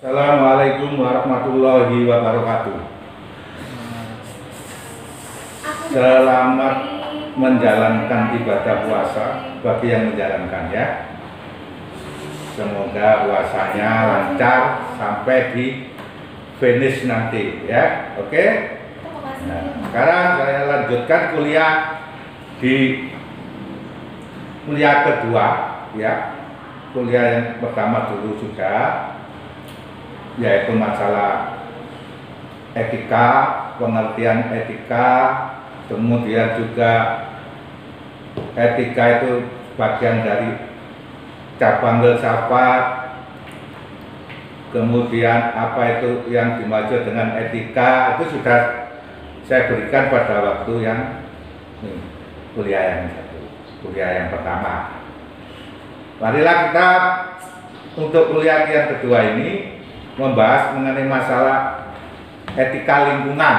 Assalamualaikum warahmatullahi wabarakatuh. Selamat menjalankan ibadah puasa bagi yang menjalankan ya. Semoga puasanya lancar sampai di finish nanti ya. Oke. Nah, sekarang saya lanjutkan kuliah kedua ya. Kuliah yang pertama dulu sudah, yaitu masalah etika, pengertian etika, kemudian juga etika itu bagian dari cabang filsafat, kemudian apa itu yang dimaksud dengan etika itu sudah saya berikan pada waktu yang kuliah yang pertama. Marilah kita untuk kuliah yang kedua ini membahas mengenai masalah etika lingkungan.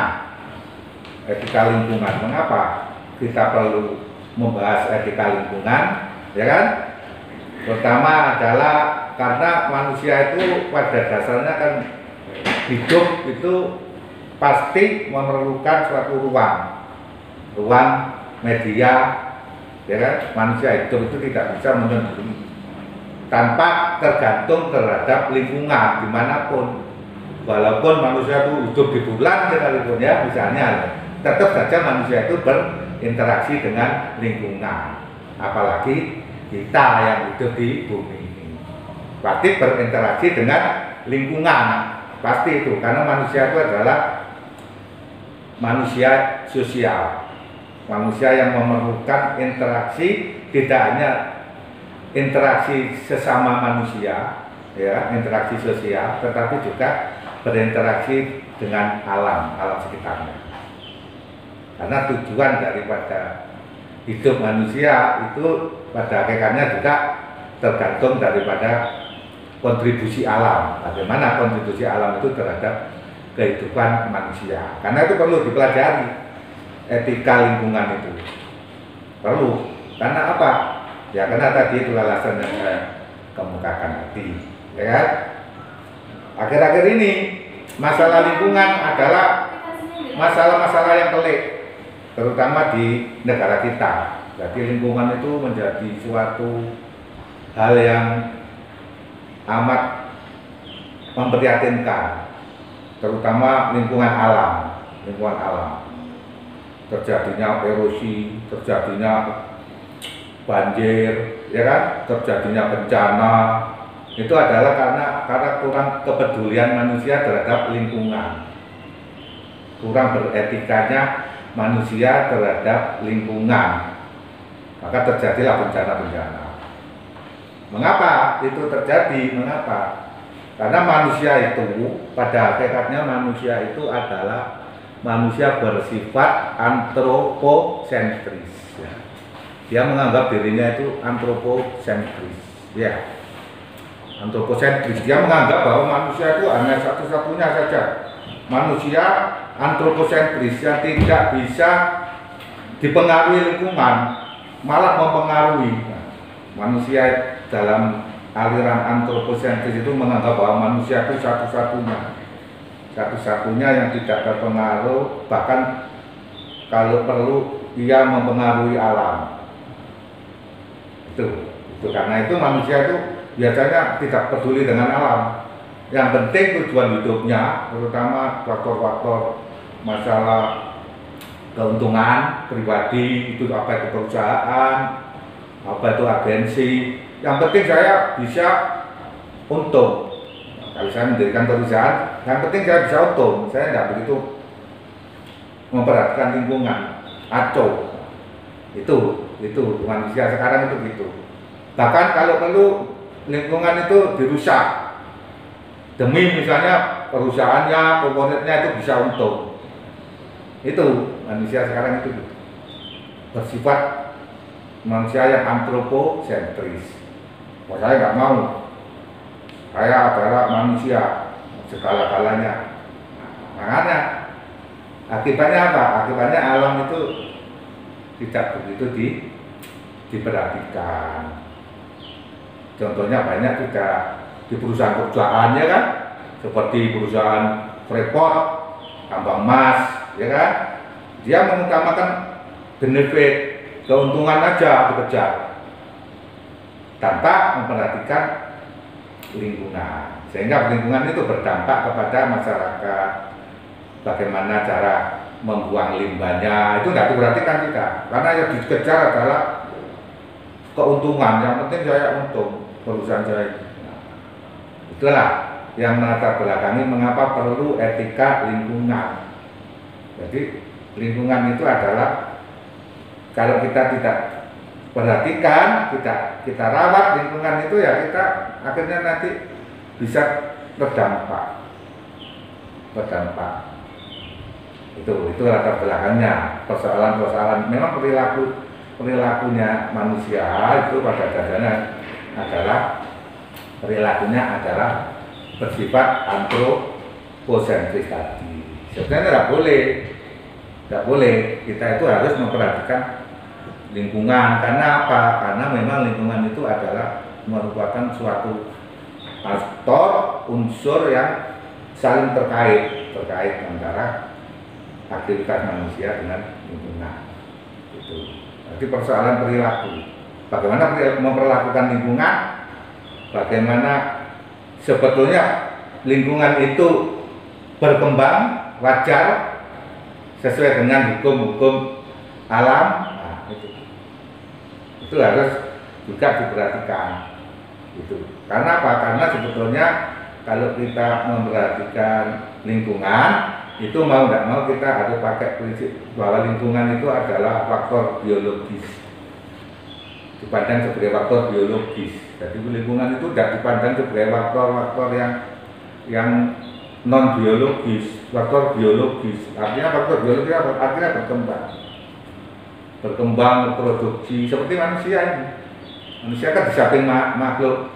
Etika lingkungan, mengapa kita perlu membahas etika lingkungan? Ya kan? Pertama adalah karena manusia itu pada dasarnya kan hidup itu pasti memerlukan suatu ruang media, ya kan? Manusia hidup itu tidak bisa menyendiri tanpa tergantung terhadap lingkungan dimanapun. Walaupun manusia itu hidup di bulan sekalipun ya misalnya, tetap saja manusia itu berinteraksi dengan lingkungan. Apalagi kita yang hidup di bumi ini pasti berinteraksi dengan lingkungan, pasti itu, karena manusia itu adalah manusia sosial, manusia yang memerlukan interaksi, tidak hanya interaksi sesama manusia, ya, interaksi sosial, tetapi juga berinteraksi dengan alam sekitarnya. Karena tujuan daripada hidup manusia itu pada hakikatnya juga tergantung daripada kontribusi alam. Bagaimana kontribusi alam itu terhadap kehidupan manusia. Karena itu perlu dipelajari, etika lingkungan itu perlu. Karena apa? Ya karena tadi itu alasan yang saya kemukakan tadi, ya kan? Akhir-akhir ini masalah lingkungan adalah masalah-masalah yang pelik, terutama di negara kita. Jadi lingkungan itu menjadi suatu hal yang amat memprihatinkan, terutama lingkungan alam. Terjadinya erosi, terjadinya banjir, ya kan, terjadinya bencana, itu adalah karena kurang kepedulian manusia terhadap lingkungan, kurang beretikanya manusia terhadap lingkungan, maka terjadilah bencana-bencana. Mengapa itu terjadi? Mengapa? Karena manusia itu pada hakikatnya manusia itu adalah manusia bersifat antroposentris. Ya. Dia menganggap dirinya itu antroposentris, ya, antroposentris. Dia menganggap bahwa manusia itu hanya satu-satunya saja manusia antroposentris yang tidak bisa dipengaruhi lingkungan, malah mempengaruhi. Manusia dalam aliran antroposentris itu menganggap bahwa manusia itu satu-satunya yang tidak terpengaruh, bahkan kalau perlu dia mempengaruhi alam. Itu karena itu manusia itu biasanya tidak peduli dengan alam. Yang penting tujuan hidupnya, terutama faktor-faktor masalah keuntungan pribadi, itu apa itu perusahaan, apa itu agensi. Yang penting saya bisa untung. Kalau saya mendirikan perusahaan, yang penting saya bisa untung. Saya tidak begitu memperhatikan lingkungan, aco. Itu manusia sekarang itu gitu. Bahkan kalau perlu lingkungan itu dirusak demi misalnya perusahaannya, komponennya itu bisa untung. Itu manusia sekarang itu bersifat manusia yang antroposentris. Saya nggak mau, saya adalah manusia segala-galanya. Makanya akibatnya apa? Akibatnya alam itu tidak begitu diperhatikan. Contohnya banyak juga di perusahaan-perusahaan, ya kan, seperti perusahaan Freeport, tambang emas, ya kan? Dia mengutamakan benefit, keuntungan aja dikejar, tanpa memperhatikan lingkungan. Sehingga lingkungan itu berdampak kepada masyarakat. Bagaimana cara membuang limbahnya, itu tidak diperhatikan kita. Karena yang dikejar adalah keuntungan, yang penting saya untung, perusahaan saya. Itulah yang melatar belakangi mengapa perlu etika lingkungan. Jadi lingkungan itu adalah, kalau kita tidak perhatikan, kita rawat lingkungan itu, ya kita akhirnya nanti bisa terdampak. Itu latar belakangnya. Persoalan memang perilakunya manusia itu pada dasarnya adalah bersifat antroposentris tadi. Sebenarnya tidak boleh kita itu harus memperhatikan lingkungan. Karena apa? Karena memang lingkungan itu adalah merupakan suatu faktor, unsur yang saling terkait antara aktivitas manusia dengan lingkungan. Itu. Jadi persoalan perilaku. Bagaimana memperlakukan lingkungan? Bagaimana sebetulnya lingkungan itu berkembang wajar sesuai dengan hukum-hukum alam. Nah, itu harus juga diperhatikan. Itu. Karena apa? Karena sebetulnya kalau kita memperhatikan lingkungan, itu mau tidak mau kita harus pakai prinsip bahwa lingkungan itu adalah faktor biologis, dipandang sebagai faktor biologis. Jadi lingkungan itu tidak dipandang sebagai faktor yang non biologis, faktor biologis. Artinya faktor biologis artinya berkembang, produksi seperti manusia ini. Manusia kan di samping makhluk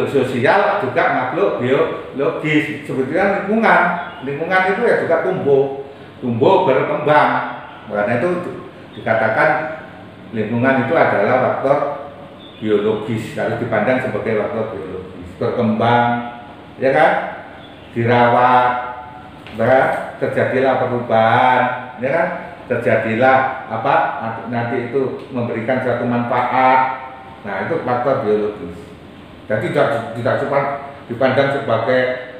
sosial juga makhluk biologis. Sebetulnya lingkungan itu ya juga tumbuh berkembang. Karena itu dikatakan lingkungan itu adalah faktor biologis, harus dipandang sebagai faktor biologis, berkembang, ya kan, dirawat, terjadilah perubahan, ya kan, terjadilah apa nanti itu memberikan suatu manfaat. Nah, itu faktor biologis. Jadi tidak cuma dipandang sebagai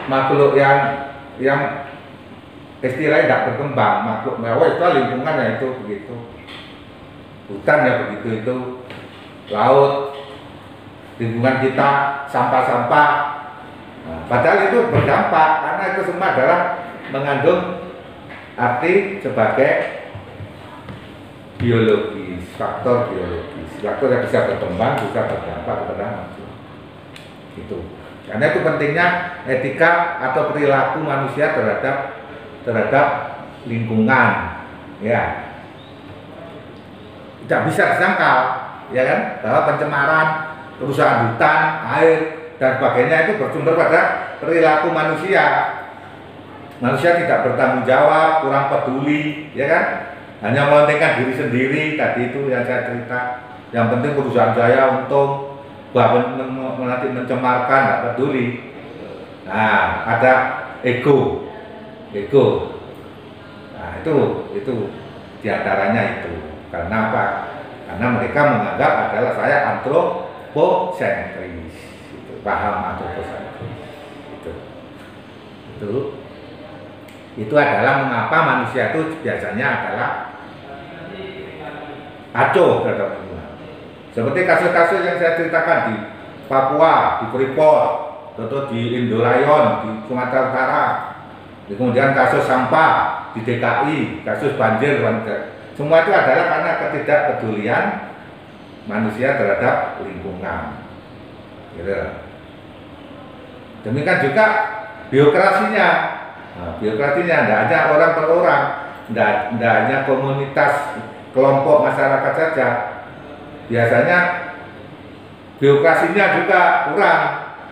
makhluk yang istilahnya tidak berkembang, makhluk mewah itu lingkungan, ya itu begitu. Hutan ya begitu, itu laut, lingkungan kita, sampah-sampah. Nah, padahal itu berdampak karena itu semua adalah mengandung arti sebagai biologis, faktor biologis, faktor yang bisa berkembang, bisa berdampak kepada manusia. Itu. Karena itu pentingnya etika atau perilaku manusia terhadap lingkungan, ya. Tidak bisa disangkal, ya kan, bahwa pencemaran, kerusakan hutan, air dan sebagainya itu bersumber pada perilaku manusia. Manusia tidak bertanggung jawab, kurang peduli, ya kan, hanya mementingkan diri sendiri. Tadi itu yang saya cerita. Yang penting perusahaan saya untung, bahkan nanti mencemarkan, tidak peduli. Nah, ada ego. Nah, itu diantaranya itu. Karena apa? Karena mereka menganggap adalah saya antroposentris. Paham antroposentris. Itu adalah mengapa manusia itu biasanya adalah acuh terhadap lingkungan. Seperti kasus-kasus yang saya ceritakan di Papua, di Freeport, atau di Indorayon, di Sumatera Utara. Kemudian kasus sampah di DKI, kasus banjir, semua itu adalah karena ketidakpedulian manusia terhadap lingkungan. Gitu. Demikian juga biokrasinya. Nah, biokrasinya tidak hanya orang per orang, tidak hanya komunitas, kelompok masyarakat saja. Biasanya biokrasinya juga kurang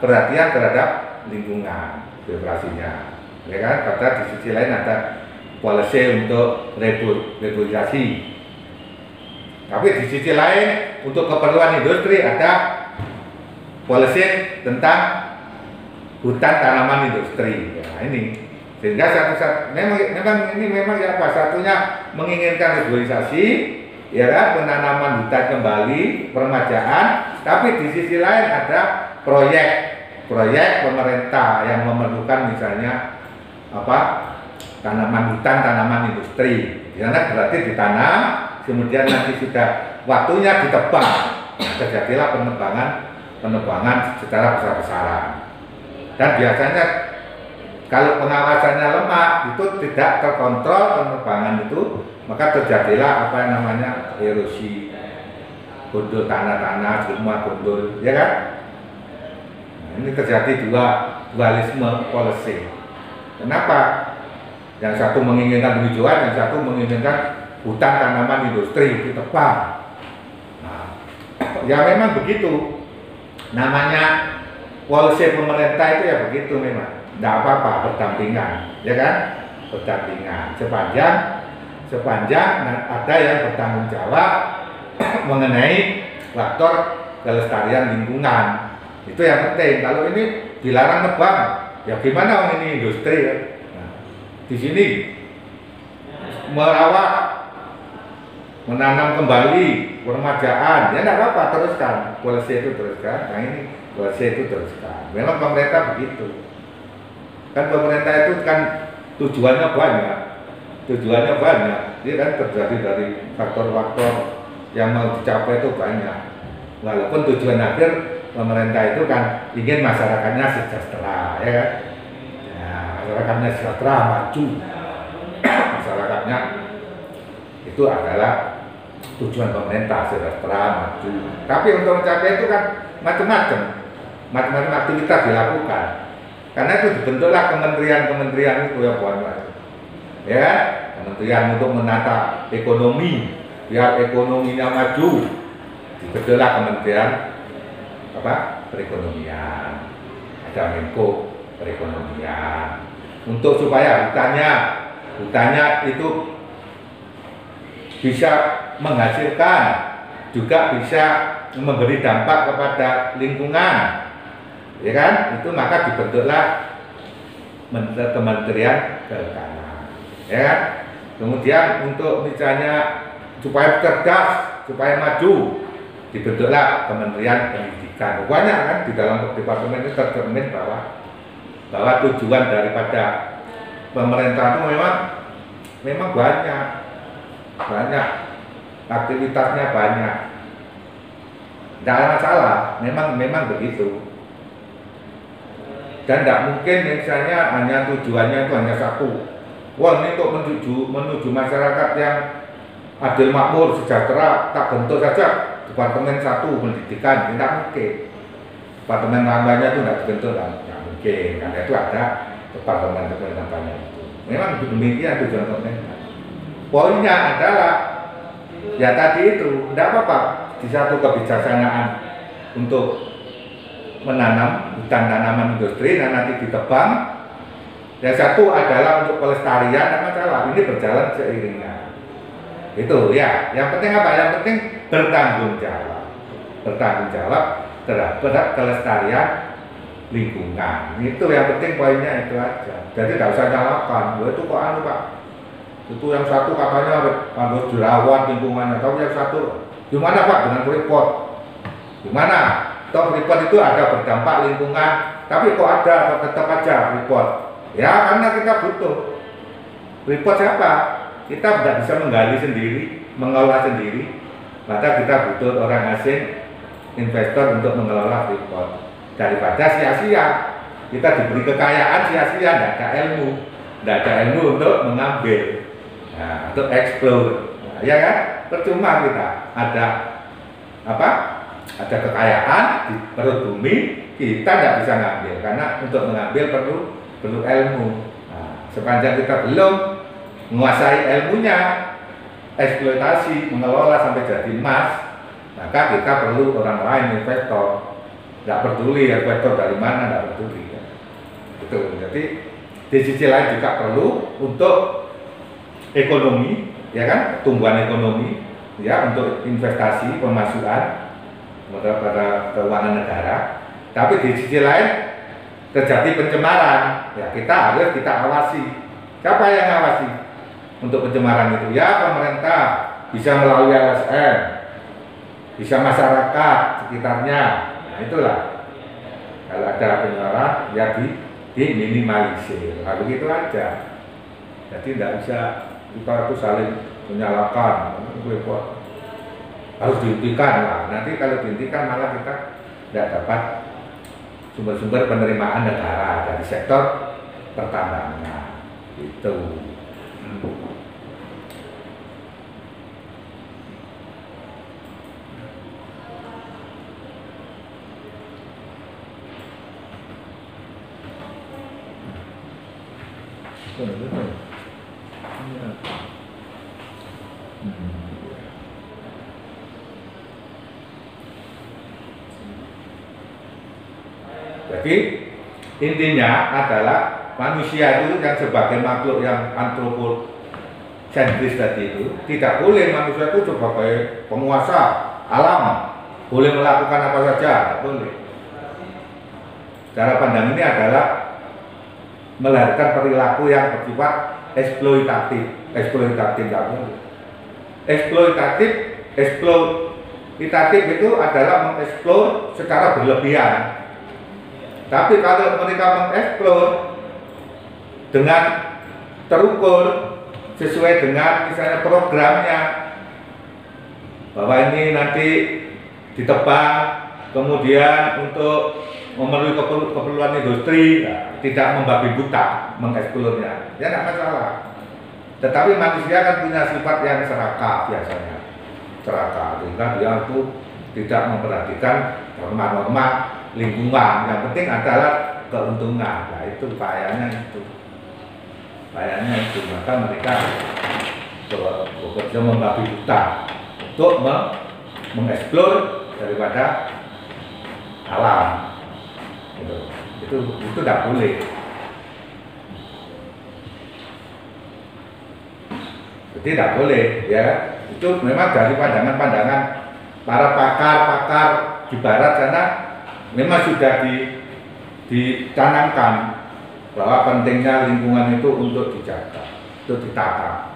perhatian terhadap lingkungan, biokrasinya. Ya kan? Padahal di sisi lain ada policy untuk reboisasi. Tapi di sisi lain untuk keperluan industri ada policy tentang hutan tanaman industri. Ya, ini sehingga memang ini memang ya satunya menginginkan regulasi, ya kan, penanaman hutan kembali, peremajaan, tapi di sisi lain ada proyek pemerintah yang memerlukan misalnya tanaman hutan, tanaman industri, karena berarti ditanam, kemudian nanti sudah waktunya ditebang, terjadilah penebangan secara besar-besaran. Dan biasanya kalau pengawasannya lemah, itu tidak terkontrol penebangan itu, maka terjadilah apa yang namanya erosi, gundul tanah-tanah, semua gundul, ya kan? Nah, ini terjadi dualisme policy. Kenapa? Yang satu menginginkan penghijauan, yang satu menginginkan hutan tanaman industri ditebang. Nah, ya memang begitu. Namanya policy pemerintah itu ya begitu memang. Tidak apa-apa, berdampingan, ya kan? Berdampingan. Sepanjang ada yang bertanggung jawab mengenai faktor kelestarian lingkungan. Itu yang penting. Kalau ini dilarang nebang, ya gimana ini industri ya? Nah, di sini merawat, menanam kembali, peremajaan, ya tidak apa-apa, teruskan. Policy itu teruskan. Nah ini policy itu teruskan. Memang pemerintah begitu. Kan pemerintah itu kan tujuannya banyak. Dia kan terjadi dari faktor-faktor yang mau dicapai itu banyak. Walaupun tujuan akhir pemerintah itu kan ingin masyarakatnya sejahtera, ya kan? Ya, masyarakatnya sejahtera, maju. Masyarakatnya itu adalah tujuan pemerintah, sejahtera, maju. Tapi untuk mencapai itu kan macam-macam aktivitas dilakukan. Karena itu dibentuklah kementerian itu yang banyak, ya, kementerian untuk menata ekonomi, biar ekonominya maju, dibentuklah kementerian perekonomian, ada Menko perekonomian, untuk supaya hutannya itu bisa menghasilkan, juga bisa memberi dampak kepada lingkungan. Ya kan, itu maka dibentuklah Kementerian Kehutanan, ya kan? Kemudian untuk misalnya supaya cerdas, supaya maju, dibentuklah Kementerian Pendidikan. Banyak kan di dalam departemen itu tercermin bahwa tujuan daripada pemerintah itu memang banyak aktivitasnya banyak. Tidak ada masalah, memang begitu. Dan tidak mungkin misalnya hanya tujuannya itu hanya satu. Wah, ini untuk menuju masyarakat yang adil, makmur, sejahtera, tak bentuk saja departemen satu pendidikan, tidak mungkin. Departemen lainnya itu tidak dibentuk, tidak mungkin. Karena itu ada departemen lainnya itu. Memang demikian tujuan pemerintah. Poinnya adalah ya tadi itu, tidak apa-apa di satu kebijaksanaan untuk menanam hutan tanaman industri dan nanti ditebang. Yang satu adalah untuk pelestarian, tidak masalah. Ini berjalan seiringan. Itu ya. Yang penting apa? Yang penting bertanggung jawab terhadap kelestarian lingkungan. Itu yang penting, poinnya itu aja. Jadi tidak usah nyalakan. Itu kok Pak? Itu yang satu katanya harus dirawat lingkungannya, atau yang satu gimana Pak dengan Freeport? Gimana? Toh Freeport itu ada berdampak lingkungan, tapi kok ada tetap aja Freeport? Ya karena kita butuh. Freeport siapa? Kita tidak bisa menggali sendiri, mengelola sendiri, maka kita butuh orang asing, investor untuk mengelola Freeport. Daripada sia-sia kita diberi kekayaan sia-sia, tidak ada ilmu untuk mengambil, untuk explore, ya kan? Percuma kita ada kekayaan di perut bumi, kita tidak bisa ngambil karena untuk mengambil perlu ilmu. Sepanjang kita belum menguasai ilmunya, eksploitasi, mengelola sampai jadi emas, maka kita perlu orang lain, investor. Tidak peduli investor dari mana, tidak peduli. Itu. Jadi di sisi lain juga perlu untuk ekonomi, ya kan, pertumbuhan ekonomi, ya, untuk investasi, pemasukan pada keuangan negara. Tapi di sisi lain terjadi pencemaran, ya kita awasi. Siapa yang awasi untuk pencemaran itu? Ya pemerintah, bisa melalui LSM, bisa masyarakat sekitarnya. Nah itulah, kalau ada pencemaran ya diminimalisir. Nah, begitu aja. Jadi tidak bisa kita itu saling menyalahkan, harus dihentikan lah. Nanti kalau dihentikan malah kita tidak dapat sumber-sumber penerimaan negara dari sektor pertambangan itu. Jadi intinya adalah manusia itu yang sebagai makhluk yang antroposentris tadi itu tidak boleh manusia itu sebagai penguasa alam, boleh melakukan apa saja, tidak boleh. Cara pandang ini adalah melahirkan perilaku yang bersifat eksploitatif tidak boleh. Eksploitatif itu adalah mengeksplor secara berlebihan. Tapi kalau mereka mengeksplor dengan terukur sesuai dengan misalnya programnya, bahwa ini nanti ditebang kemudian untuk memenuhi keperluan industri, tidak membabi buta mengeksplornya, ya tidak masalah. Tetapi manusia kan punya sifat yang serakah biasanya, sehingga dia itu tidak memperhatikan norma-norma lingkungan. Yang penting adalah keuntungan. Nah itu bahayanya itu. Maka mereka bekerja membabi buta untuk mengeksplor daripada alam. Itu tidak boleh. Jadi tidak boleh ya. Itu memang dari pandangan-pandangan para pakar di barat sana memang sudah dicanangkan bahwa pentingnya lingkungan itu untuk dijaga, untuk ditata.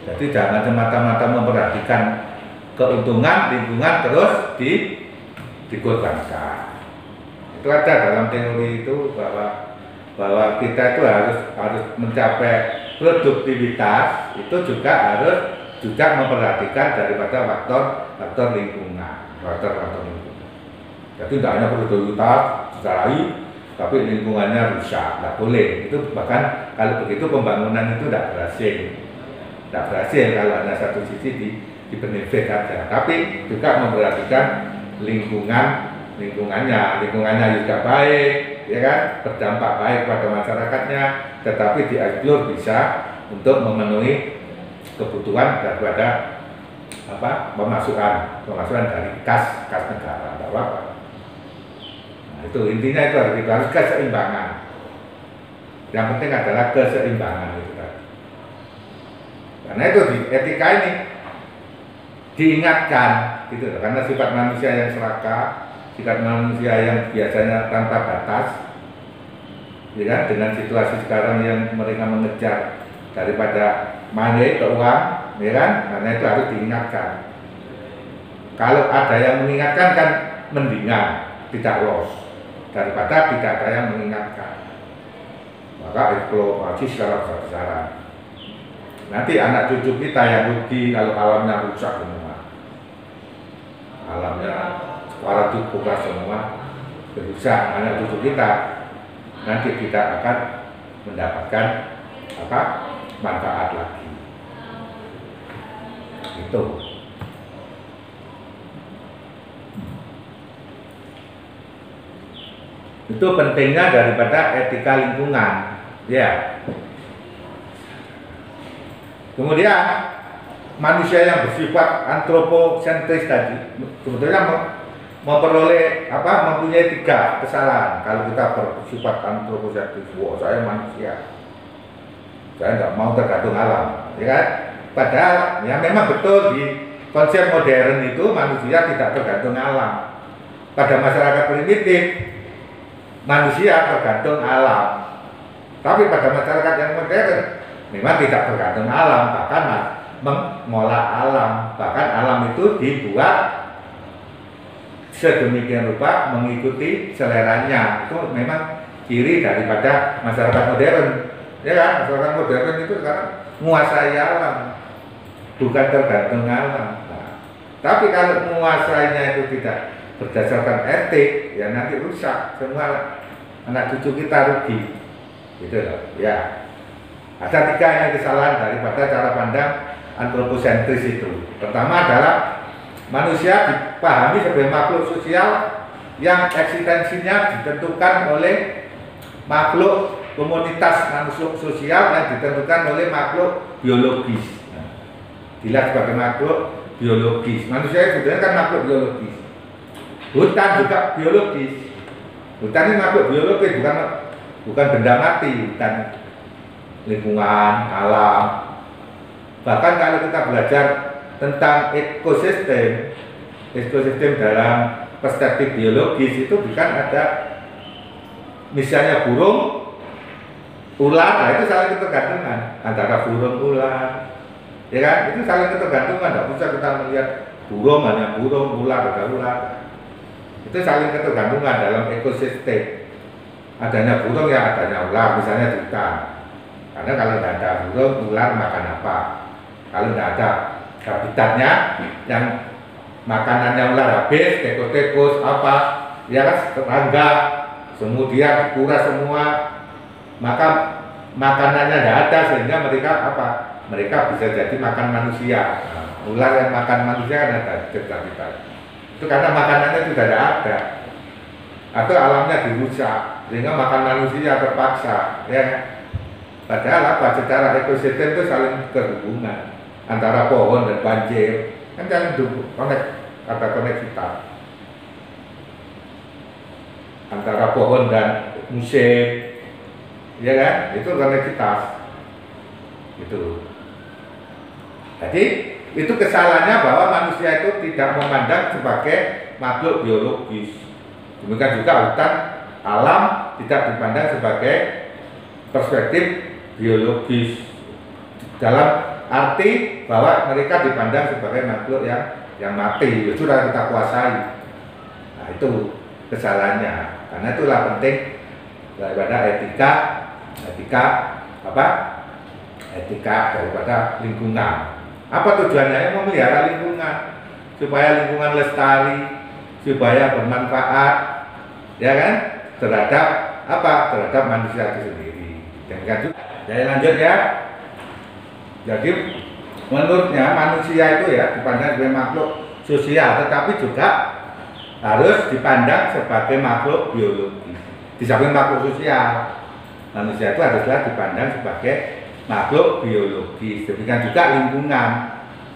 Jadi jangan semata-mata memperhatikan keuntungan lingkungan terus dikorbankan. Itu ada dalam teori itu bahwa kita itu harus mencapai produktivitas, itu juga harus memperhatikan daripada faktor lingkungan. Jadi tidak hanya produktivitas dicari, tapi lingkungannya rusak, tidak boleh. Itu bahkan kalau begitu pembangunan itu tidak berhasil kalau hanya satu sisi di benefit saja. Tapi juga memperhatikan lingkungannya juga baik, ya kan, berdampak baik pada masyarakatnya, tetapi dieksplor bisa untuk memenuhi kebutuhan daripada pemasukan dari kas negara, tidak apa-apa. Itu intinya itu harus keseimbangan. Yang penting adalah keseimbangan itu tadi. Karena itu di etika ini diingatkan gitu, karena sifat manusia yang serakah, sifat manusia yang biasanya tanpa batas, ya kan, dengan situasi sekarang yang mereka mengejar daripada money ke uang, ya kan, karena itu harus diingatkan. Kalau ada yang mengingatkan kan mendingan tidak loss daripada tidak ada yang mengingatkan. Maka eksplorasi secara besar-besaran. Nanti anak cucu kita yang rugi kalau alamnya rusak semua. Alamnya suara buka semua berusak, anak cucu kita nanti tidak akan mendapatkan manfaat lagi. Itu. Itu pentingnya daripada etika lingkungan, ya. Kemudian manusia yang bersifat antroposentris tadi sebetulnya mempunyai 3 kesalahan. Kalau kita bersifat antroposentris, saya manusia, saya nggak mau tergantung alam, ya kan? Padahal ya memang betul di konsep modern itu manusia tidak tergantung alam. Pada masyarakat primitif manusia tergantung alam. Tapi pada masyarakat yang modern memang tidak tergantung alam, bahkan mengolah alam, bahkan alam itu dibuat sedemikian rupa mengikuti seleranya. Itu memang ciri daripada masyarakat modern, ya kan? Masyarakat modern itu sekarang menguasai alam, bukan tergantung alam. Nah, tapi kalau menguasainya itu tidak berdasarkan etik, ya nanti rusak, semua anak cucu kita rugi, gitu loh. Ya, ada 3 yang kesalahan daripada cara pandang antroposentris itu. Pertama adalah manusia dipahami sebagai makhluk sosial yang eksistensinya ditentukan oleh makhluk komunitas makhluk sosial yang ditentukan oleh makhluk biologis. Dilihat sebagai makhluk biologis. Manusia sebenarnya kan makhluk biologis. Hutan juga biologis. Hutan ini makhluk biologis, bukan benda mati. Hutan lingkungan, alam. Bahkan kalau kita belajar tentang ekosistem dalam perspektif biologis itu bukan ada misalnya burung, ular, nah itu saling ketergantungan antara burung ular, ya kan? Itu saling ketergantungan, tidak bisa kita melihat burung hanya burung, ular ada ular. Itu saling ketergantungan dalam ekosistem. Adanya burung ya adanya ular, misalnya di hutan. Karena kalau tidak ada burung, ular makan apa? Kalau tidak ada habitatnya, yang makanannya ular habis, tikus-tikus apa, ya kan, serangga, kemudian kuras semua, maka makanannya tidak ada sehingga mereka apa? Mereka bisa jadi makan manusia. Nah, ular yang makan manusia kan ada habitat. Itu karena makanannya sudah tidak ada, atau alamnya dirusak sehingga makan manusia terpaksa, ya. Padahal apa? Secara ekosistem itu saling berhubungan antara pohon dan banjir, kan saling ada koneksitas antara pohon dan musim, ya kan? Itu koneksitas, gitu. Jadi itu kesalahannya bahwa manusia itu tidak memandang sebagai makhluk biologis. Demikian juga hutan alam tidak dipandang sebagai perspektif biologis dalam arti bahwa mereka dipandang sebagai makhluk yang mati, itu sudah kita kuasai. Nah, itu kesalahannya. Karena itulah penting daripada etika daripada lingkungan. Apa tujuannya? Memelihara lingkungan supaya lingkungan lestari, supaya bermanfaat, ya kan, terhadap apa? Terhadap manusia itu sendiri. Demikian juga. Jadi lanjut ya. Jadi menurutnya manusia itu ya dipandang sebagai makhluk sosial, tetapi juga harus dipandang sebagai makhluk biologis. Di samping makhluk sosial, manusia itu haruslah dipandang sebagai makhluk biologis. Demikian juga lingkungan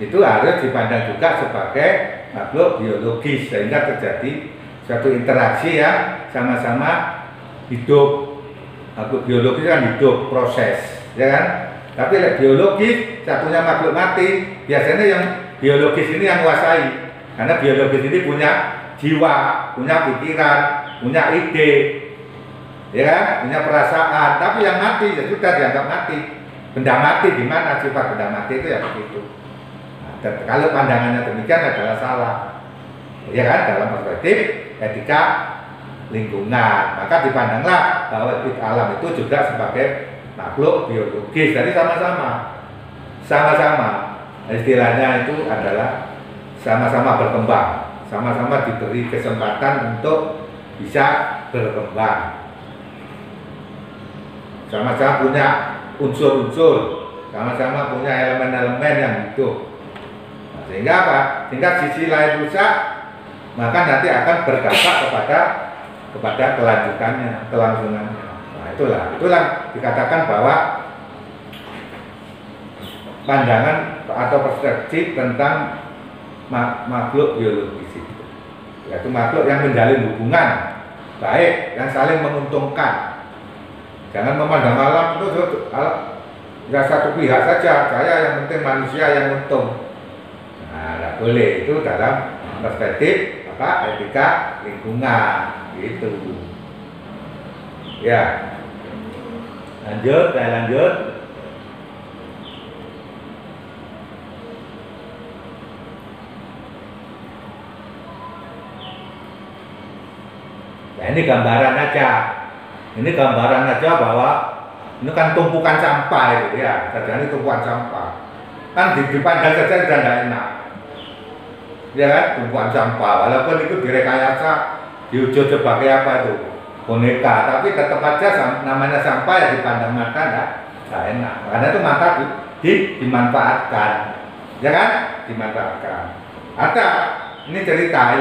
itu harus dipandang juga sebagai makhluk biologis, sehingga terjadi suatu interaksi yang sama-sama hidup. Makhluk biologis kan hidup, proses, ya kan? Tapi biologis, satunya makhluk mati, biasanya yang biologis ini yang menguasai. Karena biologis ini punya jiwa, punya pikiran, punya ide, ya kan? Punya perasaan. Tapi yang mati ya sudah dianggap mati. Benda mati gimana? Sifat benda mati itu ya begitu. Nah, kalau pandangannya demikian adalah salah, ya kan? Dalam perspektif etika lingkungan, maka dipandanglah bahwa alam itu juga sebagai makhluk biologis. Jadi sama-sama istilahnya itu adalah sama-sama berkembang, sama-sama diberi kesempatan untuk bisa berkembang, sama-sama punya unsur-unsur, sama-sama punya elemen-elemen yang hidup. Nah, sehingga apa? Sehingga sisi lain rusak, maka nanti akan berdampak kepada kelanjutannya, kelangsungannya. Nah, itulah dikatakan bahwa pandangan atau perspektif tentang makhluk biologis itu, yaitu makhluk yang menjalin hubungan baik, yang saling menguntungkan. Jangan memandang alam itu ya satu pihak saja, saya yang penting manusia yang untung. Nah, tidak boleh, itu dalam perspektif etika lingkungan gitu. Ya, lanjut, saya lanjut. Ya, ini gambaran aja. Ini gambaran aja bahwa ini kan tumpukan sampah itu ya. Jadi tumpukan sampah. Kan dipandang saja sudah tidak enak. Ya kan, tumpukan sampah. Walaupun itu direkayasa diuji sebagai apa itu boneka, tapi tetap aja namanya sampah ya dipandang mata tidak enak. Karena itu mata dimanfaatkan, ya kan, dimanfaatkan. Ada ini cerita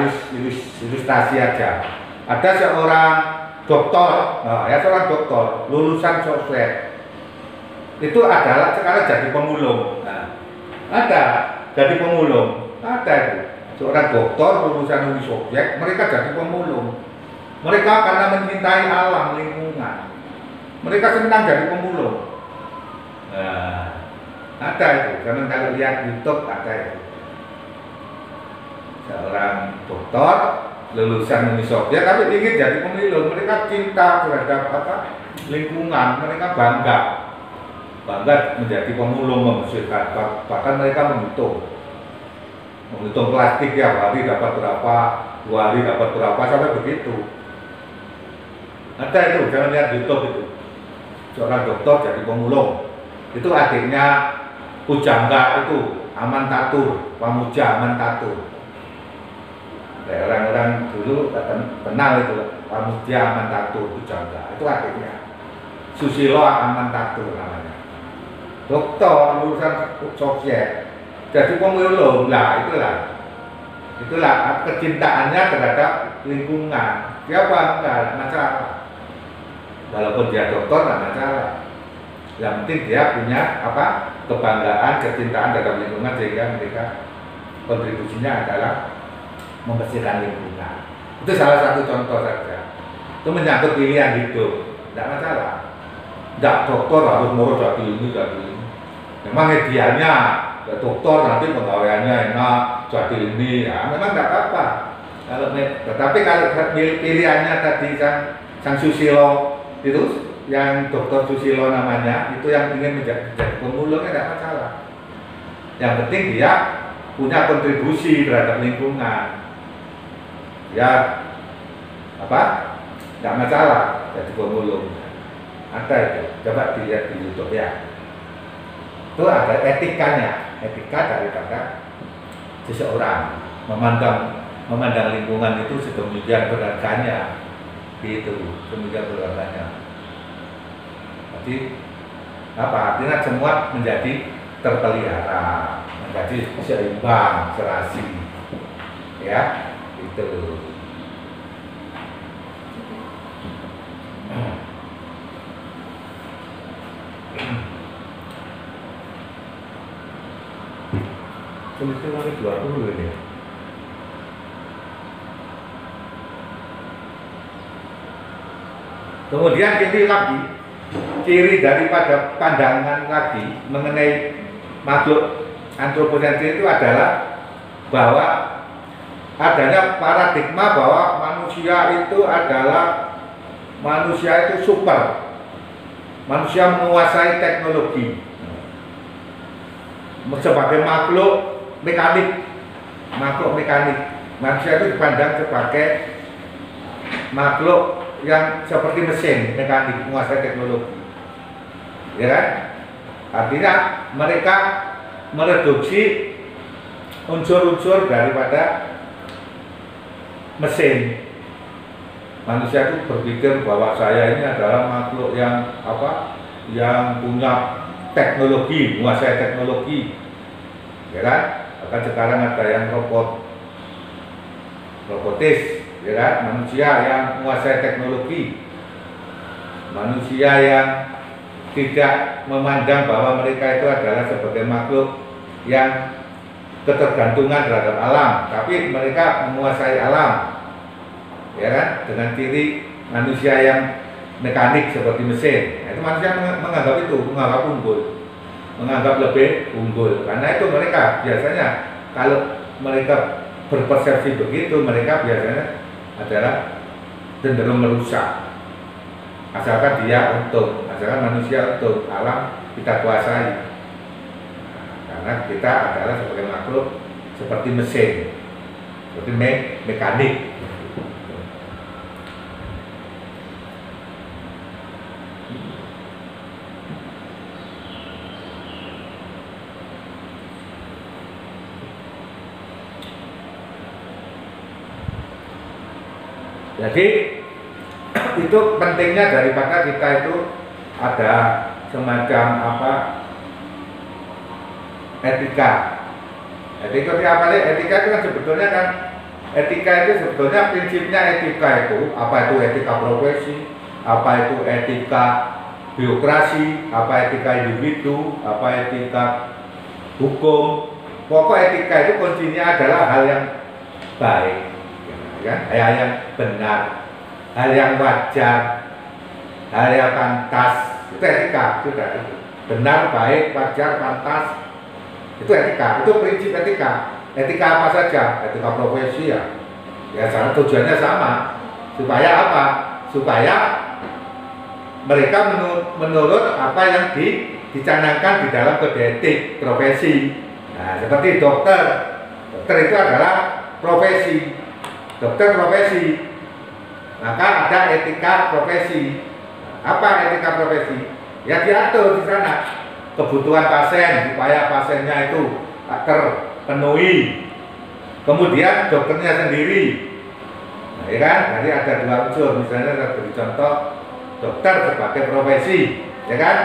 ilustrasi aja. Ada seorang dokter, ya seorang dokter lulusan sosmed itu adalah sekarang jadi pemulung. Nah, ada jadi pemulung, ada itu seorang dokter lulusan uni Soviet, mereka jadi pemulung. Mereka karena mencintai alam lingkungan, mereka senang jadi pemulung. Nah, ada itu, karena kalau lihat YouTube ada itu seorang dokter lulusan Uni Soviet tapi ingin jadi pemulung. Mereka cinta terhadap apa lingkungan, mereka bangga menjadi pemulung, membersihkan. Bahkan mereka menghitung plastik ya, hari dapat berapa, 2 hari dapat berapa, sampai begitu. Ada itu, jangan lihat YouTube itu seorang dokter jadi pemulung. Itu adiknya Pujangga itu, Amantatur, Pamuja Amantatur. Orang-orang dulu kenal itu Pamuja Amantatur Pujangga, itu adiknya Susilo Amantatur namanya, dokter lulusan Soviet jadi pemulung. Lah itulah kecintaannya terhadap lingkungan. Dia bangga, masalah. Walaupun dia dokter tidak masalah. Yang penting dia punya apa kebanggaan, kecintaan terhadap lingkungan, sehingga mereka kontribusinya adalah membersihkan lingkungan. Itu salah satu contoh saja. Itu menyangkut pilihan hidup, tidak masalah. Tidak dokter harus murah jadi ini. Memang idealnya ya, dokter nanti pegawaiannya enak jadi ini, ya memang tidak apa-apa. Tetapi kalau pilihannya tadi sang Susilo itu, yang dokter Susilo namanya, itu yang ingin menjadi pemulung, tidak masalah. Yang penting dia punya kontribusi terhadap lingkungan. Ya apa? Tidak masalah jadi pemulung. Ada itu, coba dilihat di YouTube ya. Itu ada etikanya, etika daripada seseorang memandang lingkungan itu sedemikian berharganya, gitu, sedemikian berharganya. Jadi apa? Artinya semua menjadi terpelihara, menjadi seimbang, serasi, ya, itu. Tulisnya lagi 20 ini. Kemudian ini lagi ciri daripada pandangan lagi mengenai makhluk antroposentris itu adalah bahwa adanya paradigma bahwa manusia itu super, manusia menguasai teknologi sebagai makhluk mekanik. Manusia itu dipandang sebagai makhluk yang seperti mesin mekanik, menguasai teknologi, ya kan? Artinya mereka mereduksi unsur-unsur daripada mesin. Manusia itu berpikir bahwa saya ini adalah makhluk yang apa? Yang punya teknologi, menguasai teknologi, ya kan? Bahkan sekarang ada yang robotis, ya kan? Manusia yang menguasai teknologi, manusia yang tidak memandang bahwa mereka itu adalah sebagai makhluk yang ketergantungan terhadap alam, tapi mereka menguasai alam, ya kan? Dengan ciri manusia yang mekanik seperti mesin. Nah, itu manusia menganggap unggul, menganggap lebih unggul. Karena itu mereka biasanya kalau mereka berpersepsi begitu, mereka biasanya adalah cenderung merusak asalkan dia untung, asalkan manusia untung, alam kita kuasai. Karena kita adalah sebagai makhluk seperti mesin, seperti mekanik. Jadi itu pentingnya daripada kita itu ada semacam apa, etika. Etika itu apa sih? Etika itu kan sebetulnya kan, etika itu sebetulnya prinsipnya etika itu apa itu etika profesi, apa itu etika birokrasi, apa etika individu, apa etika hukum. Pokok etika itu kuncinya adalah hal yang baik, ya, hal yang benar, hal yang wajar, hal yang pantas. Itu etika, sudah itu. Benar, baik, wajar, pantas. Itu etika, itu prinsip etika. Etika apa saja? Etika profesi ya. Ya, tujuannya sama. Supaya apa? Supaya mereka menurut apa yang dicanangkan di dalam kode etik profesi. Nah, seperti dokter. Dokter itu adalah profesi. Dokter profesi. Maka ada etika profesi. Apa etika profesi? Ya diatur di sana. Kebutuhan pasien supaya pasiennya itu terpenuhi. Kemudian dokternya sendiri, nah, ya kan? Jadi ada dua unsur. Misalnya saya beri contoh dokter sebagai profesi, ya kan?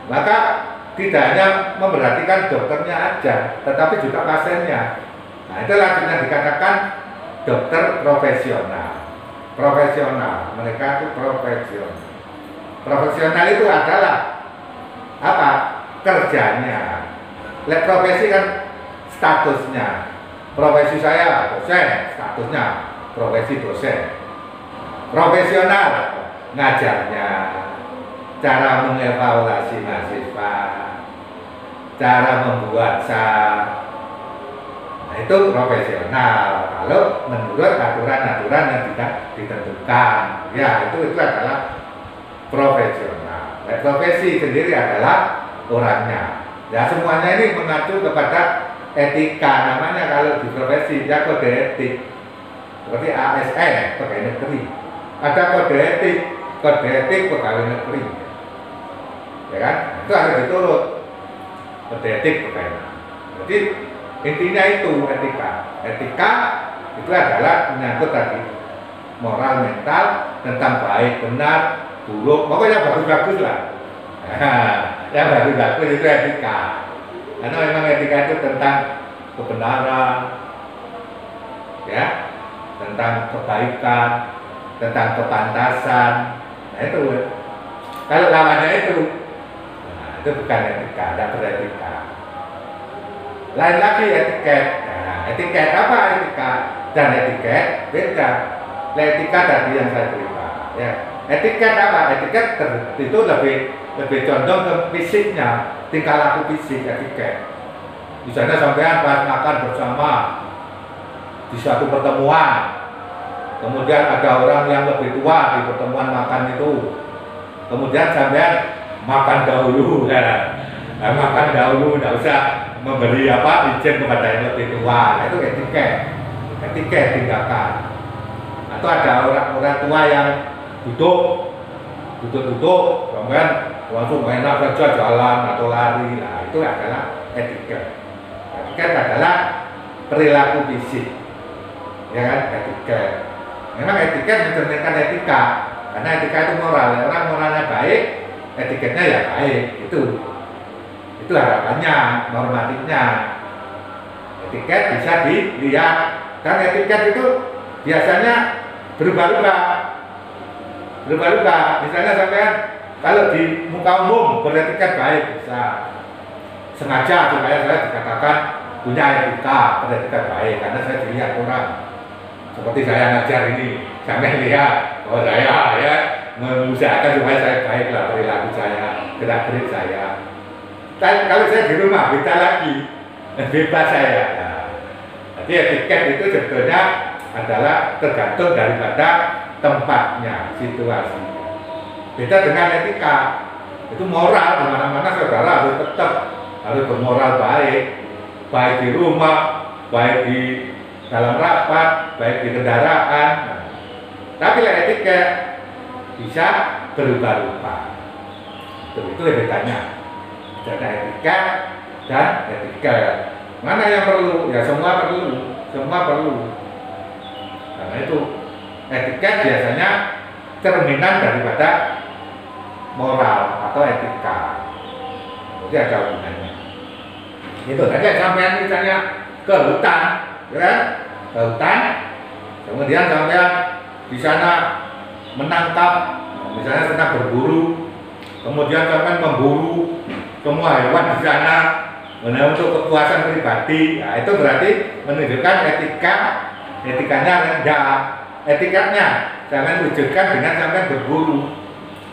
Maka tidak hanya memperhatikan dokternya aja, tetapi juga pasiennya. Nah, itulah yang dikatakan dokter profesional. Profesional, mereka itu profesional. Profesional itu adalah apa? Kerjanya. Lihat profesi kan statusnya. Profesi saya dosen, statusnya profesi dosen. Profesional ngajarnya, cara mengevaluasi mahasiswa, cara membuat SAP. Nah, itu profesional. Kalau menurut aturan-aturan yang tidak ditentukan, ya itu adalah profesional. Profesi sendiri adalah orangnya. Ya, semuanya ini mengacu kepada etika, namanya kalau di profesi ya kode etik. Seperti ASN, pegawai negeri. Ada kode etik pegawai negeri. Ya kan? Itu harus diturut. Kode etik pegawai. Jadi intinya itu etika. Etika itu adalah menyangkut tadi moral mental tentang baik, benar, buruk, pokoknya bagus-bagus lah. Yang bagus-bagus itu etika. Karena memang etika itu tentang kebenaran, ya, tentang kebaikan, tentang kepantasan. Nah itu, kalau lawannya itu, nah, itu bukan etika, tidak beretika. Lain lagi etiket. Nah, etiket apa etika dan etiket beda. Etika tadi yang saya cerita, ya. Etiket apa? Etiket itu lebih condong ke fisiknya, tingkah laku fisik etiket. Misalnya sampean pas makan bersama di suatu pertemuan, kemudian ada orang yang lebih tua di pertemuan makan itu, kemudian sampean makan dahulu, ya. Nah, makan dahulu, tidak usah memberi izin kepada yang lebih tua. Nah, itu etiket tindakan. Atau ada orang tua yang duduk, kemudian langsung enak saja jalan atau lari. Nah, itu adalah etiket. Etiket adalah perilaku fisik, ya kan? Etiket. Memang etiket mencerminkan etika, karena etika itu moral. Orang moralnya baik, etiketnya ya baik. Itu harapannya, normatifnya. Etiket bisa dilihat, dan etiket itu biasanya berubah-ubah. Misalnya sampean kalau di muka umum beretiket baik, bisa sengaja supaya saya dikatakan punya etika, beretiket baik, karena saya dilihat orang. Seperti saya ngajar ini, sampai lihat, oh saya ya mengusahakan supaya saya baiklah perilaku saya, gerak-gerik saya. Dan kalau saya di rumah beda lagi, bebas saya. Nah, jadi etiket itu sebetulnya adalah tergantung daripada tempatnya, situasinya. Beda dengan etika. Itu moral, di mana-mana saudara harus tetap harus bermoral baik, baik di rumah, baik di dalam rapat, baik di kendaraan. Tapi etika bisa berubah-ubah. Itu bedanya. Ada etika dan etika. Mana yang perlu? Ya semua perlu, semua perlu. Karena itu etika biasanya cerminan daripada moral atau etika. Jadi ada hubungannya. Itu saja sampai misalnya ke hutan, ya, ke hutan, kemudian sampai di sana menangkap, misalnya sedang berburu, kemudian sampai memburu semua hewan di sana untuk kepuasan pribadi. Nah, itu berarti menunjukkan etikanya rendah. Etikanya jangan wujudkan dengan sampai berburu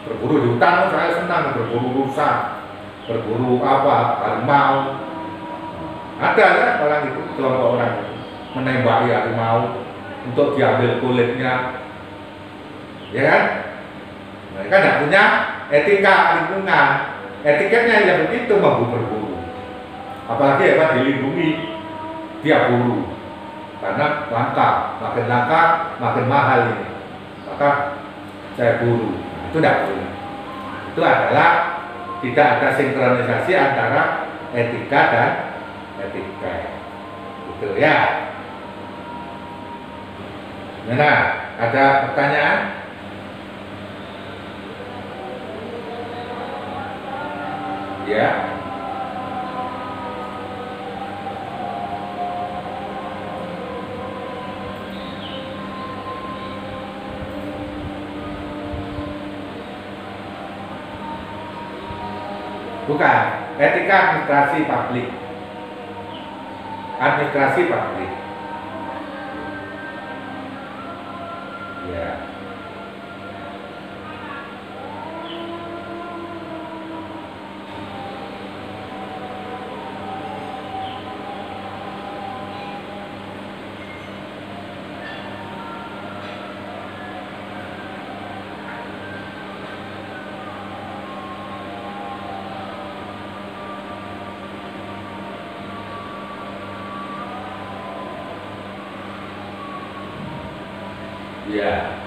di hutan. Saya senang berburu rusa, berburu apa, harimau. Ada kan orang itu, kelompok orang itu menembaki harimau untuk diambil kulitnya, ya kan? Mereka tidak punya etika lingkungan. Etikanya yang begitu berburu. Apalagi hewan dilindungi, dia buru. Karena langka, makin mahal ini. Maka saya buru. Nah, itu tidak boleh. Itu adalah tidak ada sinkronisasi antara etika dan etika. Gitu ya. Nah, ada pertanyaan? Ya. Bukan, etika administrasi publik. Administrasi publik. Ya. Ya.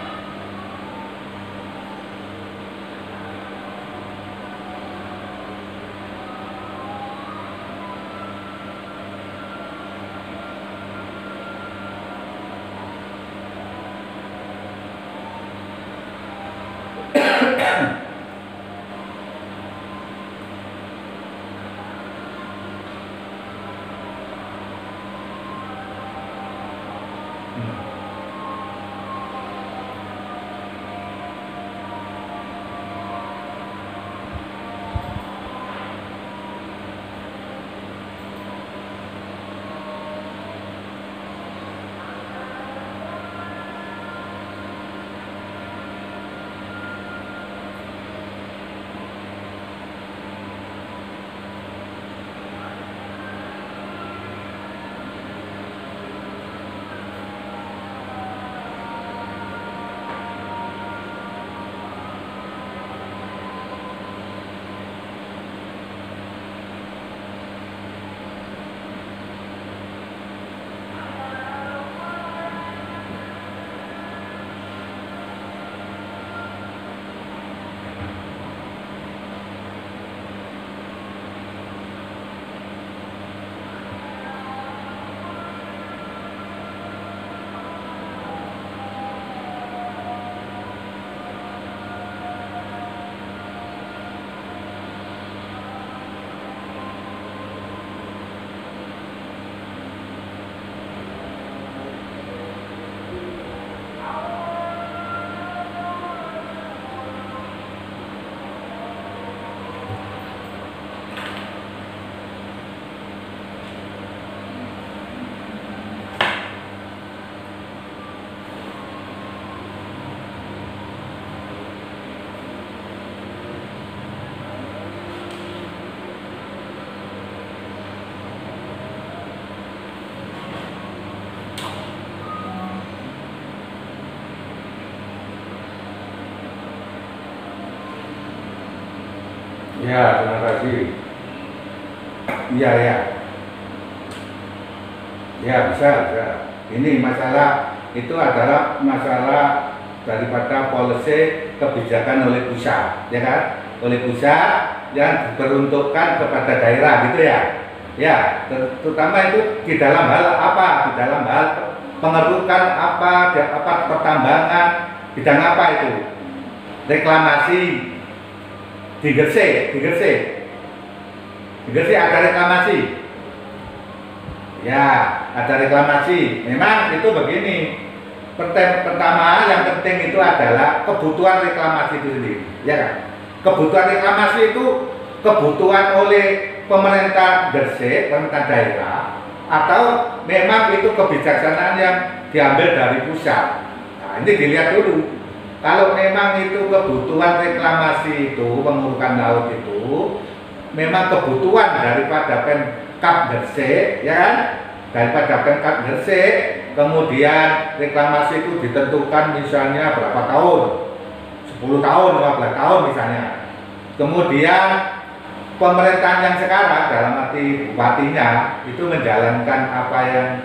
Ya, terima kasih. Iya, ya. Ya, bisa, bisa. Ini masalah itu adalah masalah daripada policy kebijakan oleh pusat, ya kan? Oleh pusat yang diperuntukkan kepada daerah, gitu ya. Ya, terutama itu di dalam hal apa? Di dalam hal pengerukan apa, pertambangan, bidang apa itu? Reklamasi, di Gresik ada reklamasi. Ya, ada reklamasi. Memang itu begini. Pertama yang penting itu adalah kebutuhan reklamasi itu sendiri, ya kan? Kebutuhan reklamasi itu kebutuhan oleh pemerintah Gresik, pemerintah daerah, atau memang itu kebijaksanaan yang diambil dari pusat. Nah, ini dilihat dulu. Kalau memang itu kebutuhan reklamasi itu, pengurukan laut itu memang kebutuhan daripada Pemkab Gresik, ya kan? Daripada Pemkab Gresik, kemudian reklamasi itu ditentukan misalnya berapa tahun, 10 tahun, 15 tahun misalnya. Kemudian pemerintahan yang sekarang dalam arti bupatinya itu menjalankan apa yang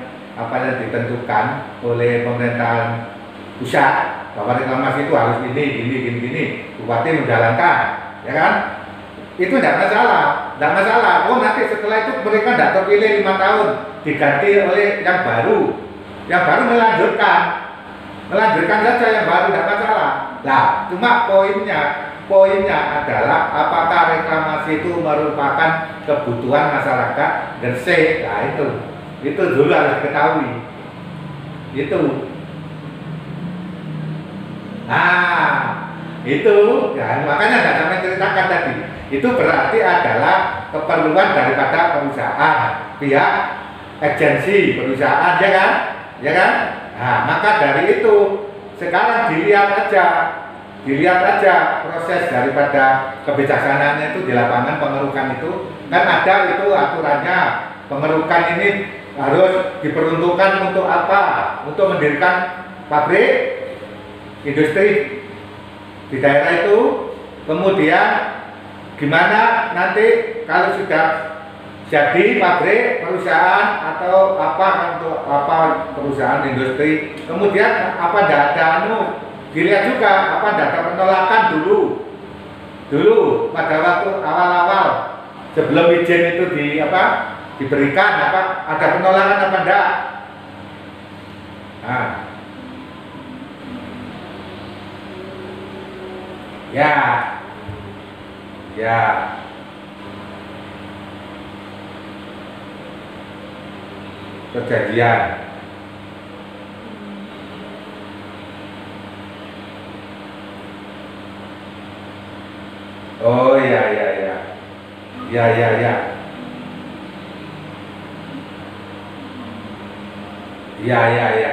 ditentukan oleh pemerintahan pusat, bahwa reklamasi itu harus gini, bupati menjalankan, ya kan? Itu tidak masalah. Oh, nanti setelah itu mereka tidak terpilih 5 tahun, diganti oleh yang baru melanjutkan saja yang baru, tidak masalah. Nah, cuma poinnya adalah apakah reklamasi itu merupakan kebutuhan masyarakat Gresik. Nah, itu dulu harus diketahui. Itu ya, makanya tidak sampai ceritakan tadi. Itu berarti adalah keperluan daripada perusahaan, pihak agensi perusahaan, ya kan? Nah, maka dari itu sekarang dilihat aja proses daripada kebijaksanaannya itu di lapangan. Pengerukan itu kan ada itu aturannya. Pengerukan ini harus diperuntukkan untuk apa? Untuk mendirikan pabrik, industri di daerah itu. Kemudian gimana nanti kalau sudah jadi pabrik, perusahaan atau untuk perusahaan industri, kemudian apa tidak ada dilihat juga apa tidak ada penolakan dulu pada waktu awal-awal sebelum izin itu diberikan, ada penolakan apa enggak? Nah, ya. Kejadian. Oh, ya.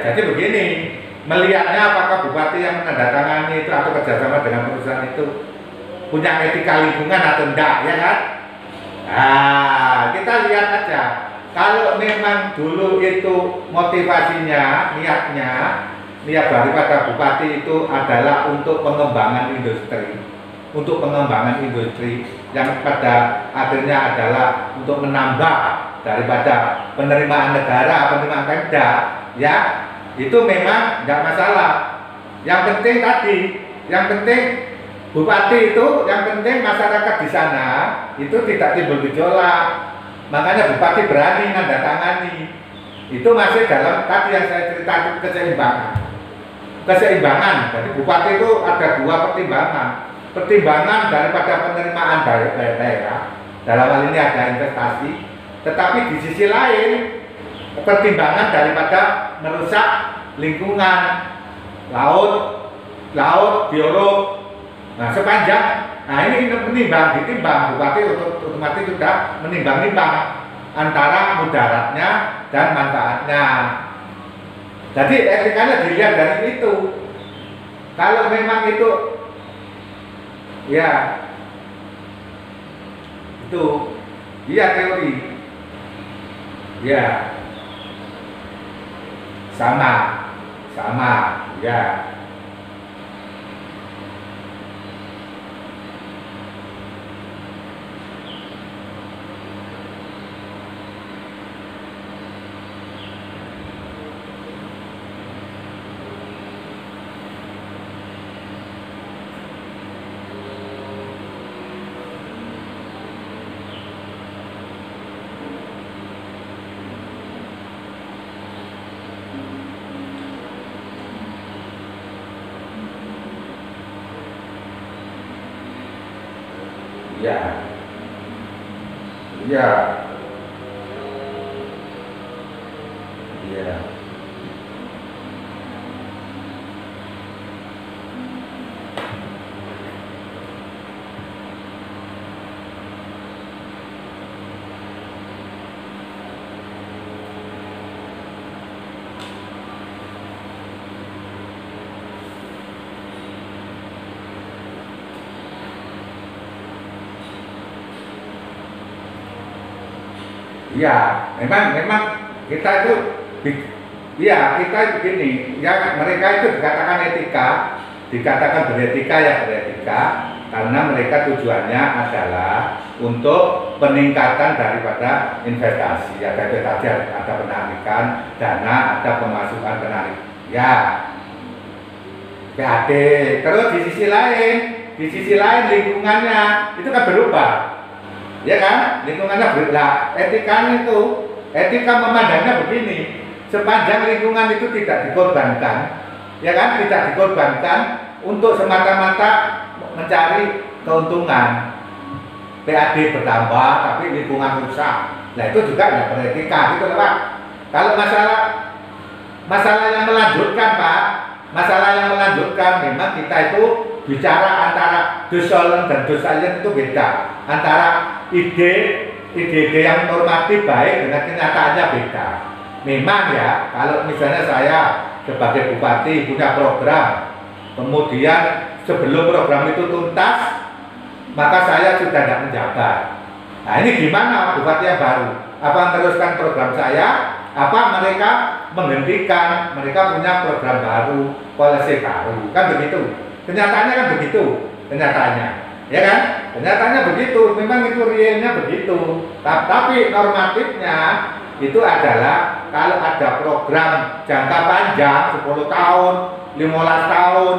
Jadi begini, melihatnya apakah bupati yang menandatangani itu atau kerjasama dengan perusahaan itu punya etika lingkungan atau enggak, ya kan? Nah, kita lihat aja. Kalau memang dulu itu motivasinya, niat daripada bupati itu adalah untuk pengembangan industri, yang pada akhirnya adalah untuk menambah daripada penerimaan negara, penerimaan Pemda, ya, itu memang enggak masalah. Yang penting bupati itu, yang penting masyarakat di sana itu tidak timbul gejolak. Makanya bupati berani menandatangani. Itu masih dalam tadi yang saya ceritakan, keseimbangan. Jadi bupati itu ada dua pertimbangan daripada penerimaan dari daerah. Dalam hal ini ada investasi, tetapi di sisi lain pertimbangan daripada merusak lingkungan, laut, biolog. Nah, ini ditimbang bupati otomatis sudah menimbang antara mudaratnya dan manfaatnya. Jadi etikanya dilihat dari itu. Kalau memang itu, ya, itu, iya teori, ya, sama, ya. Iya. Iya. Iya. Iya, memang kita itu, iya kita begini, ya mereka itu dikatakan beretika ya beretika, karena mereka tujuannya adalah untuk peningkatan daripada investasi, ada investasi, ada penarikan dana, ada pemasukan penarik, ya PAD. Terus di sisi lain lingkungannya itu kan berubah. Ya kan, lingkungannya berubah. Etika memandangnya begini, sepanjang lingkungan itu tidak dikorbankan, ya kan, tidak dikorbankan untuk semata-mata mencari keuntungan, PAD bertambah tapi lingkungan rusak. Nah itu juga ya beretika gitu loh Pak. Kalau masalah yang melanjutkan Pak, masalah yang melanjutkan, memang kita itu bicara antara dosolen dan dosalien itu beda. Antara ide yang normatif baik dengan kenyataannya beda. Memang ya, kalau misalnya saya sebagai bupati punya program, kemudian sebelum program itu tuntas, maka saya sudah tidak menjabat. Nah ini gimana bupati yang baru? Apa meneruskan program saya? Apa mereka menghentikan? Mereka punya program baru, polisi baru, kan begitu? Kenyataannya kan begitu, kenyataannya, ya kan? Kenyataannya begitu, memang itu realnya begitu. Tapi normatifnya itu adalah kalau ada program jangka panjang 10 tahun, 15 tahun,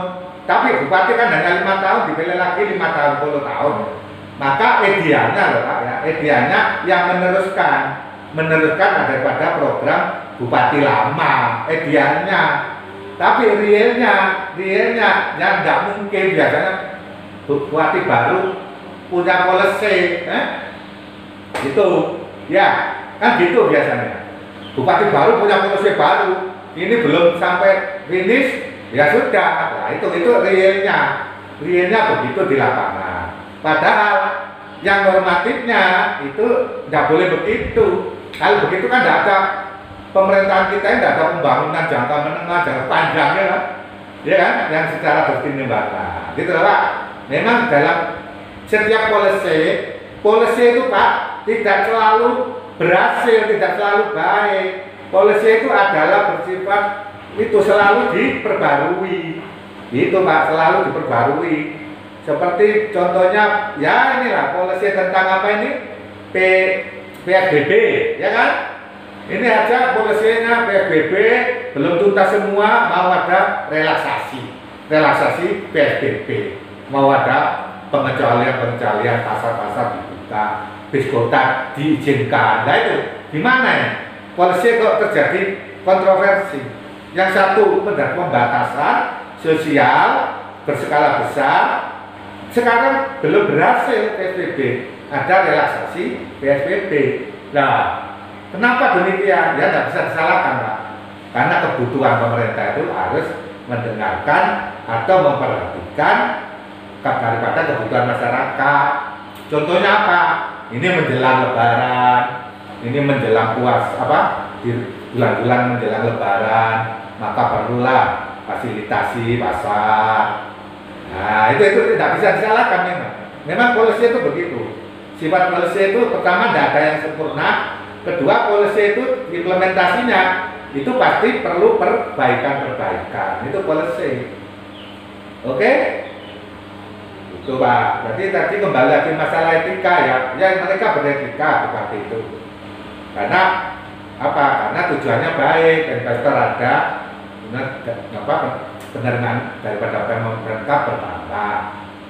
tapi bupati kan hanya 5 tahun, dipilih lagi 5 tahun, 10 tahun. Maka idealnya loh Pak ya, idealnya yang meneruskan daripada program bupati lama, idealnya. Tapi realnya yang tidak mungkin biasanya bupati baru punya polisi, gitu, ya, kan gitu biasanya. Bupati baru punya polisi baru, ini belum sampai finish, ya sudah. Nah itu realnya begitu di lapangan. Padahal yang normatifnya itu tidak boleh begitu. Kalau begitu kan tidak ada pemerintahan kita, tidak ada pembangunan jangka menengah, jangka panjangnya kan, ya kan, yang secara berkesinambungan, gitu Pak. Memang dalam setiap polisi itu Pak tidak selalu berhasil, tidak selalu baik. Polisi itu adalah bersifat itu selalu diperbarui, itu Pak, selalu diperbarui. Seperti contohnya, ya inilah polisi tentang apa ini, PSBB, ya kan? Ini aja polisinya PSBB belum tuntas semua, mau ada relaksasi PSBB. Mau ada pengecualian pasar-pasar dibuka, bis kota diizinkan. Nah itu gimana ya? Polisi kok terjadi kontroversi. Yang satu pembatasan sosial berskala besar, sekarang belum berhasil PSBB, ada relaksasi PSBB. Nah, kenapa demikian? Ya tidak bisa disalahkan Pak. Karena kebutuhan pemerintah itu harus mendengarkan atau memperhatikan daripada kebutuhan masyarakat. Contohnya apa? Ini menjelang Lebaran, ini menjelang di bulan-bulan menjelang Lebaran, maka perlulah fasilitasi pasar. Nah itu tidak bisa disalahkan memang. Memang polisi itu begitu. Sifat polisi itu pertama tidak ada yang sempurna. Kedua, polisi itu implementasinya itu pasti perlu perbaikan. Itu polisi. Oke? Itu Pak. Berarti tadi kembali lagi masalah etika ya. Ya mereka beretika seperti itu. Karena apa? Karena tujuannya baik, investor ada, penerimaan daripada pemerintah bertambah.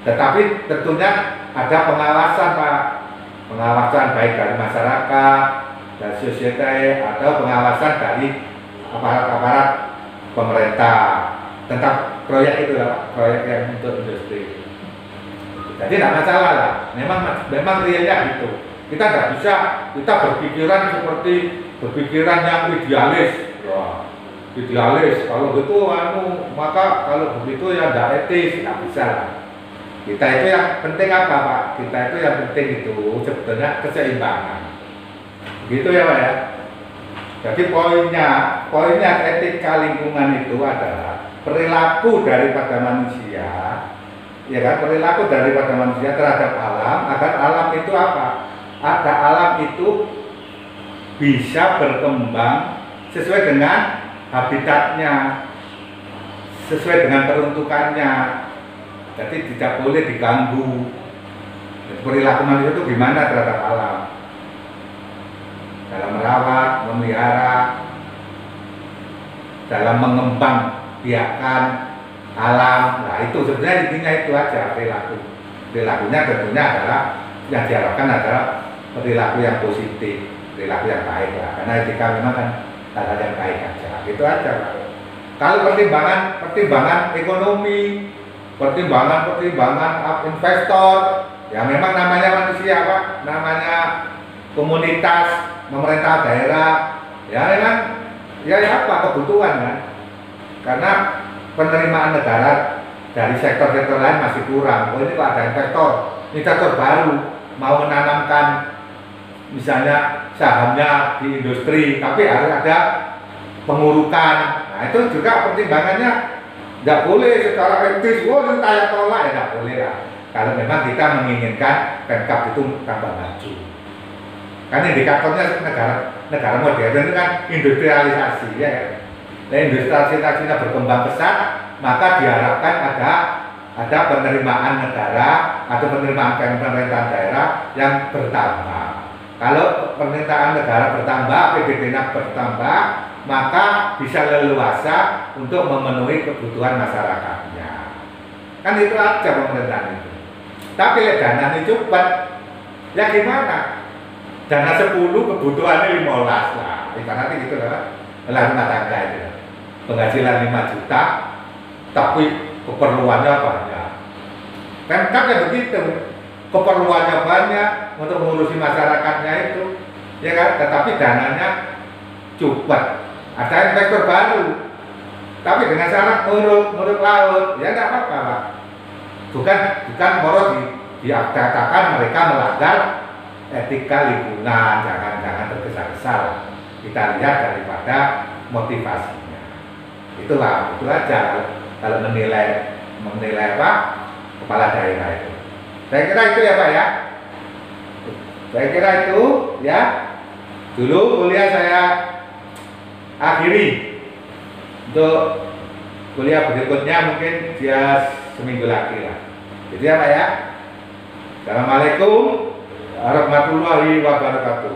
Tetapi tentunya ada pengawasan Pak. Pengawasan baik dari masyarakat, dari sosiete, atau pengawasan dari aparat-aparat pemerintah tentang proyek itu lah, proyek yang untuk industri. Jadi tidak masalah lah, memang realnya gitu. Kita tidak bisa kita berpikiran yang idealis. Wah, idealis. Kalau gitu maka kalau begitu ya tidak etis, tidak bisa lah. Kita itu yang penting apa Pak? Kita itu yang penting itu sebetulnya keseimbangan. Begitu ya Pak ya. Jadi poinnya etika lingkungan itu adalah perilaku daripada manusia, ya kan, perilaku daripada manusia terhadap alam, agar alam itu apa? Agar alam itu bisa berkembang sesuai dengan habitatnya, sesuai dengan peruntukannya. Jadi tidak boleh diganggu. Perilaku manusia itu gimana terhadap alam? Dalam merawat, memelihara, dalam mengembang biakan alam. Nah itu sebenarnya intinya itu aja perilaku. Perilakunya tentunya adalah yang diharapkan adalah perilaku yang positif, perilaku yang baik lah. Karena etika memang kan hal yang baik aja. Itu aja. Kalau pertimbangan ekonomi, pertimbangan investor, ya memang namanya manusia Pak, namanya komunitas, pemerintah daerah, ya memang ya apa kebutuhan kan. Karena penerimaan negara dari sektor-sektor lain masih kurang. Oh ini Pak ada investor baru mau menanamkan misalnya sahamnya di industri, tapi harus ada pengurukan. Nah itu juga pertimbangannya. Tidak boleh secara etis, ini kayak tolak ya tidak boleh lah. Kalau memang kita menginginkan Pemkab itu tambah maju. Kan indikatornya negara modern itu kan industrialisasi ya. Nah, industrialisasinya berkembang pesat, maka diharapkan ada penerimaan negara atau penerimaan pemerintah daerah yang bertambah. Kalau pemerintahan negara bertambah, APBD-nya bertambah, maka bisa leluasa untuk memenuhi kebutuhan masyarakatnya. Kan itu aja pemerintahan itu. Tapi dana ini cepat, ya gimana? Dana 10 kebutuhannya 15 lah. Ibaratnya gitu lah. Rumah tangga itu. Penghasilan 5 juta, tapi keperluannya banyak. Kan ya begitu. Keperluannya banyak untuk mengurusi masyarakatnya itu, ya kan? Tetapi dananya cepat. Ada investor baru, tapi dengan syarat nguruk laut, ya tidak apa-apa Pak. Bukan moro dikatakan mereka melanggar etika lingkungan, jangan tergesa-gesa. Kita lihat daripada motivasinya. Itu aja kalau menilai apa kepala daerah itu. Saya kira itu ya Pak ya. Saya kira itu ya. Dulu kuliah saya akhiri, untuk kuliah berikutnya mungkin dia seminggu lagi lah. Jadi apa ya? Assalamualaikum warahmatullahi wabarakatuh.